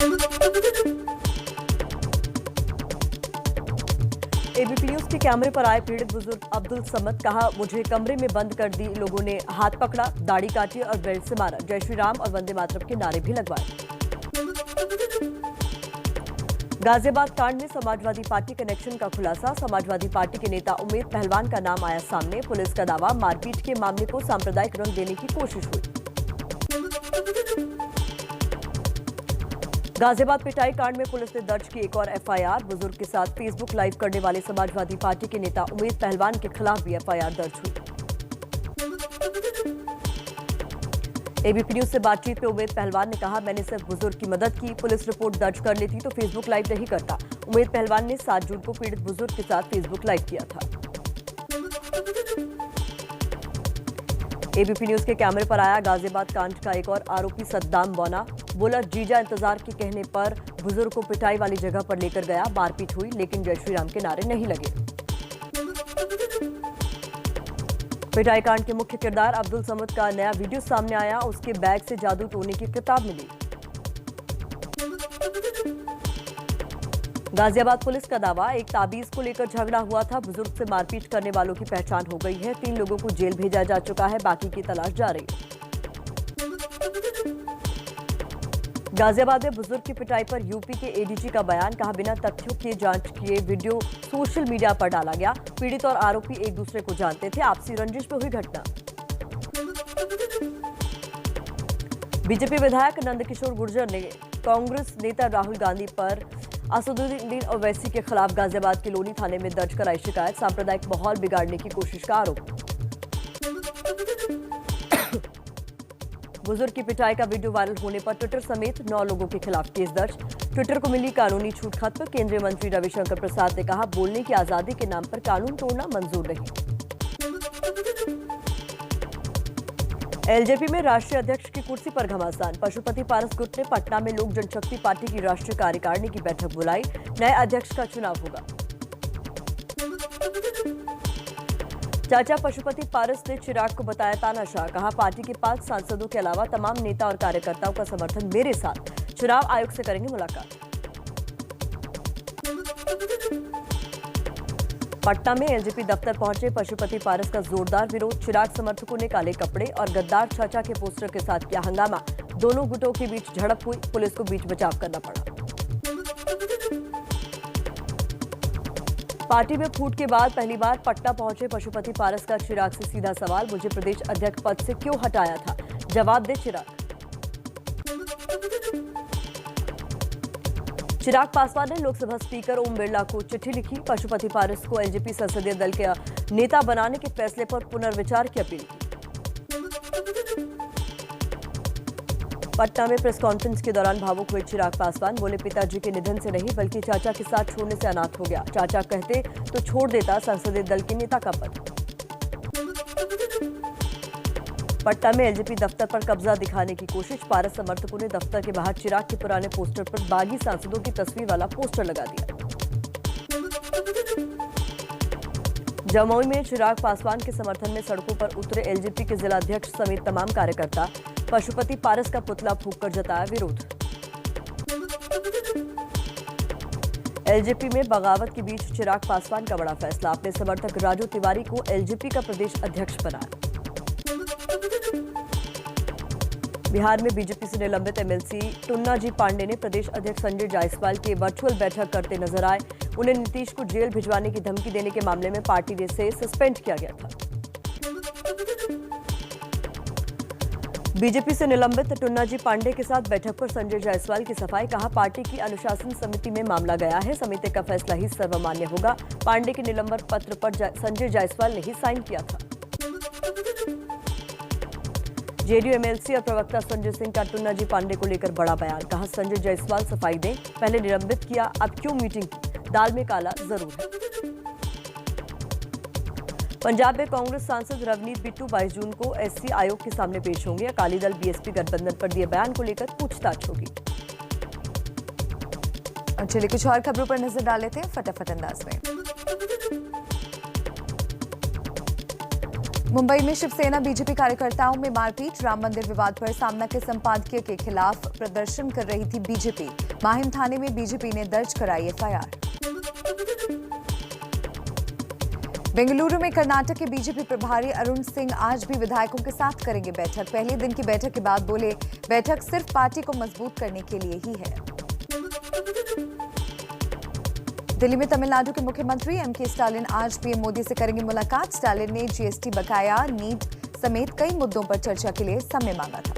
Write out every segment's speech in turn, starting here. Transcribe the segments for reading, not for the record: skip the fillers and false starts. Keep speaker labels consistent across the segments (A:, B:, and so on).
A: ABP news के कैमरे पर आए पीड़ित बुजुर्ग अब्दुल समद, कहा मुझे कमरे में बंद कर दी, लोगों ने हाथ पकड़ा, दाढ़ी काटी और बेल्ट से मारा, जय श्री राम और वंदे मातरम के नारे भी लगवाए। गाजियाबाद कांड में समाजवादी पार्टी कनेक्शन का खुलासा, समाजवादी पार्टी के नेता उमेद पहलवान का नाम आया सामने, पुलिस का दावा मारपीट के मामले को सांप्रदायिक रंग देने की कोशिश हुई। गाजियाबाद पिटाई कांड में पुलिस ने दर्ज की एक और एफआईआर, बुजुर्ग के साथ फेसबुक लाइव करने वाले समाजवादी पार्टी के नेता उमेद पहलवान के खिलाफ भी एफआईआर दर्ज हुई। एबीपी न्यूज से बातचीत में उमेद पहलवान ने कहा, मैंने सिर्फ बुजुर्ग की मदद की, पुलिस रिपोर्ट दर्ज कर लेती तो फेसबुक लाइव नहीं करता। उमेद पहलवान ने 7 जून को पीड़ित बुजुर्ग के साथ फेसबुक लाइव किया था। एबीपी न्यूज के कैमरे पर आया गाजियाबाद कांड का एक और आरोपी सद्दाम बौना, बोला जीजा इंतजार के कहने पर बुजुर्ग को पिटाई वाली जगह पर लेकर गया, मारपीट हुई लेकिन जय श्री राम के नारे नहीं लगे। पिटाई कांड के मुख्य किरदार अब्दुल समद का नया वीडियो सामने आया, उसके बैग से जादू टोने की किताब मिली। गाजियाबाद पुलिस का दावा, एक ताबीज को लेकर झगड़ा हुआ था, बुजुर्ग से मारपीट करने वालों की पहचान हो गई है, 3 लोगों को जेल भेजा जा चुका है, बाकी की तलाश जारी है। गाजियाबाद में बुजुर्ग की पिटाई पर यूपी के एडीजी का बयान, कहा बिना तथ्यों की जांच किए वीडियो सोशल मीडिया पर डाला गया, पीड़ित और आरोपी एक दूसरे को जानते थे, आपसी रंजिश में हुई घटना। बीजेपी विधायक नंदकिशोर गुर्जर ने कांग्रेस नेता राहुल गांधी पर असदुद्दीन ओवैसी के खिलाफ गाजियाबाद के लोनी थाने में दर्ज कराई शिकायत, सांप्रदायिक माहौल बिगाड़ने की कोशिश का आरोप। बुजुर्ग की पिटाई का वीडियो वायरल होने पर ट्विटर समेत 9 लोगों के खिलाफ केस दर्ज। ट्विटर को मिली कानूनी छूट खत्म, केंद्रीय मंत्री रविशंकर प्रसाद ने कहा, बोलने की आजादी के नाम पर कानून तोड़ना मंजूर नहीं। एलजेपी में राष्ट्रीय अध्यक्ष की कुर्सी पर घमासान, पशुपति पारस गुट ने पटना में लोक जनशक्ति पार्टी की राष्ट्रीय कार्यकारिणी की बैठक बुलाई, नए अध्यक्ष का चुनाव होगा। चाचा पशुपति पारस ने चिराग को बताया तानाशाह, कहा पार्टी के 5 सांसदों के अलावा तमाम नेता और कार्यकर्ताओं का समर्थन मेरे साथ, चुनाव आयोग से करेंगे मुलाकात। पटना में एलजेपी दफ्तर पहुंचे पशुपति पारस का जोरदार विरोध, चिराग समर्थकों ने काले कपड़े और गद्दार चाचा के पोस्टर के साथ किया हंगामा, दोनों गुटों के बीच झड़प हुई, पुलिस को बीच बचाव करना पड़ा। पार्टी में फूट के बाद पहली बार पटना पहुंचे पशुपति पारस का चिराग से सीधा सवाल, मुझे प्रदेश अध्यक्ष पद से क्यों हटाया था, जवाब दे चिराग। चिराग पासवान ने लोकसभा स्पीकर ओम बिरला को चिट्ठी लिखी, पशुपति पारस को एलजेपी संसदीय दल के नेता बनाने के फैसले पर पुनर्विचार की अपील की। पटना में प्रेस कॉन्फ्रेंस के दौरान भावुक हुए चिराग पासवान, बोले पिताजी के निधन से नहीं बल्कि चाचा के साथ छोड़ने से अनाथ हो गया, चाचा कहते तो छोड़ देता संसदीय दल के नेता का पद। पटना में एलजेपी दफ्तर पर कब्जा दिखाने की कोशिश, पारस समर्थकों ने दफ्तर के बाहर चिराग के पुराने पोस्टर पर बागी सांसदों की तस्वीर वाला पोस्टर लगा दिया। जमुई में चिराग पासवान के समर्थन में सड़कों पर उतरे एलजेपी के जिलाध्यक्ष समेत तमाम कार्यकर्ता, पशुपति पारस का पुतला फूंककर जताया विरोध। एलजेपी में बगावत के बीच चिराग पासवान का बड़ा फैसला, अपने समर्थक राजू तिवारी को एलजेपी का प्रदेश अध्यक्ष बनाया। बिहार में बीजेपी से निलंबित एमएलसी टुन्ना जी पांडे ने प्रदेश अध्यक्ष संजय जायसवाल की वर्चुअल बैठक करते नजर आए, उन्हें नीतीश को जेल भिजवाने की धमकी देने के मामले में पार्टी से सस्पेंड किया गया था। बीजेपी से निलंबित टुन्ना जी पांडे के साथ बैठक पर संजय जायसवाल की सफाई, कहा पार्टी की अनुशासन समिति में मामला गया है, समिति का फैसला ही सर्वमान्य होगा, पांडे के निलंबन पत्र पर संजय जायसवाल ने ही साइन किया था। जेडीयू एमएलसी और प्रवक्ता संजय सिंह का टुन्ना जी पांडे को लेकर बड़ा बयान, कहा संजय जायसवाल सफाई दें, पहले निलंबित किया अब क्यों मीटिंग की, दाल में काला जरूर है। पंजाब में कांग्रेस सांसद रवनीत बिट्टू 22 जून को एससी आयोग के सामने पेश होंगे, अकाली दल बीएसपी गठबंधन पर दिए बयान को लेकर पूछताछ होगी।
B: चलिए कुछ और खबरों पर नजर डाल लेते हैं फटाफट अंदाज में। मुंबई में शिवसेना बीजेपी कार्यकर्ताओं में मारपीट, राम मंदिर विवाद पर सामना के संपादकीय के खिलाफ प्रदर्शन कर रही थी बीजेपी, माहिम थाने में बीजेपी ने दर्ज कराई एफआईआर। बेंगलुरु में कर्नाटक के बीजेपी प्रभारी अरुण सिंह आज भी विधायकों के साथ करेंगे बैठक। पहले दिन की बैठक के बाद बोले, बैठक सिर्फ पार्टी को मजबूत करने के लिए ही है। दिल्ली में तमिलनाडु के मुख्यमंत्री एमके स्टालिन आज पीएम मोदी से करेंगे मुलाकात। स्टालिन ने जीएसटी बकाया, नीट समेत कई मुद्दों पर चर्चा के लिए समय मांगा था।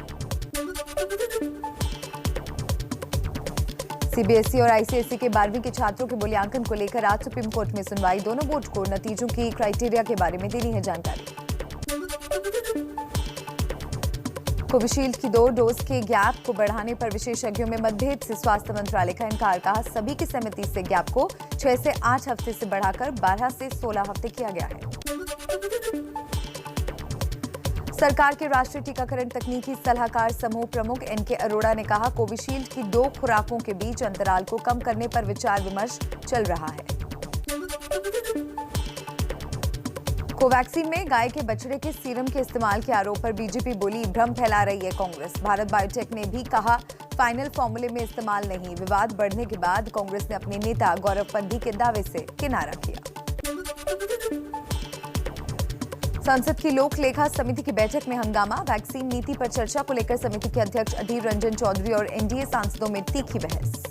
B: सीबीएसई और आईसीएसई के 12वीं के छात्रों के मूल्यांकन को लेकर आज सुप्रीम कोर्ट में सुनवाई। दोनों बोर्ड को नतीजों की क्राइटेरिया के बारे में देनी है जानकारी। कोविशील्ड की 2 डोज के गैप को बढ़ाने पर विशेषज्ञों में मतभेद से स्वास्थ्य मंत्रालय का इनकार। कहा, सभी की सहमति से गैप को 6 से 8 हफ्ते से बढ़ाकर 12 से 16 हफ्ते किया गया है। सरकार के राष्ट्रीय टीकाकरण तकनीकी सलाहकार समूह प्रमुख एनके अरोड़ा ने कहा, कोविशील्ड की 2 खुराकों के बीच अंतराल को कम करने पर विचार विमर्श चल रहा है। कोवैक्सीन में गाय के बछड़े के सीरम के इस्तेमाल के आरोप पर बीजेपी बोली, भ्रम फैला रही है कांग्रेस। भारत बायोटेक ने भी कहा, फाइनल फॉर्मूले में इस्तेमाल नहीं। विवाद बढ़ने के बाद कांग्रेस ने अपने नेता गौरव पंधी के दावे से किनारा किया। संसद की लोक लेखा समिति की बैठक में हंगामा। वैक्सीन नीति पर चर्चा को लेकर समिति के अध्यक्ष अधीर रंजन चौधरी और एनडीए सांसदों में तीखी बहस।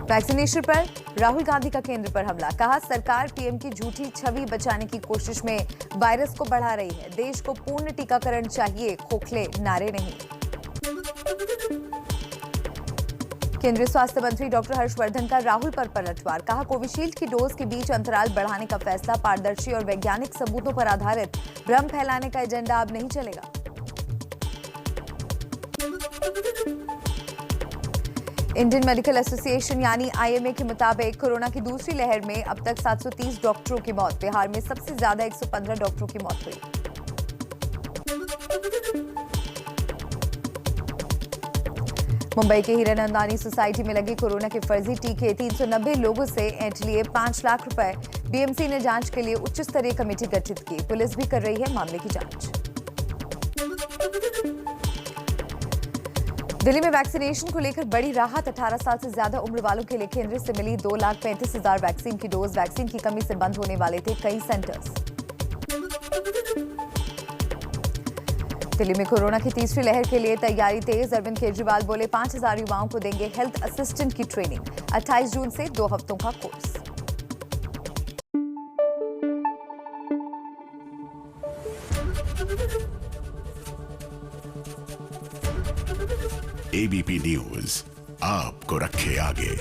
B: वैक्सीनेशन पर राहुल गांधी का केंद्र पर हमला। कहा, सरकार पीएम की झूठी छवि बचाने की कोशिश में वायरस को बढ़ा रही है। देश को पूर्ण टीकाकरण चाहिए, खोखले नारे नहीं। केंद्रीय स्वास्थ्य मंत्री डॉक्टर हर्षवर्धन का राहुल पर पलटवार। कहा, कोविशील्ड की डोज के बीच अंतराल बढ़ाने का फैसला पारदर्शी और वैज्ञानिक सबूतों पर आधारित। भ्रम फैलाने का एजेंडा अब नहीं चलेगा। इंडियन मेडिकल एसोसिएशन यानी आईएमए के मुताबिक कोरोना की दूसरी लहर में अब तक 730 डॉक्टरों की मौत। बिहार में सबसे ज्यादा 115 डॉक्टरों की मौत हुई। मुंबई के हीरानंदानी सोसाइटी में लगे कोरोना के फर्जी टीके। 390 लोगों से ऐंठ लिए 5 लाख रुपए। बीएमसी ने जांच के लिए उच्च स्तरीय कमेटी गठित की। पुलिस भी कर रही है मामले की जांच। दिल्ली में वैक्सीनेशन को लेकर बड़ी राहत। 18 साल से ज्यादा उम्र वालों के लिए केंद्र से मिली 2,35,000 वैक्सीन की डोज। वैक्सीन की कमी से बंद होने वाले थे कई सेंटर्स। दिल्ली में कोरोना की तीसरी लहर के लिए तैयारी तेज। अरविंद केजरीवाल बोले, 5,000 युवाओं को देंगे हेल्थ असिस्टेंट की ट्रेनिंग। 28 जून से 2 हफ्तों का कोर्स।
C: एबीपी न्यूज आपको रखे आगे।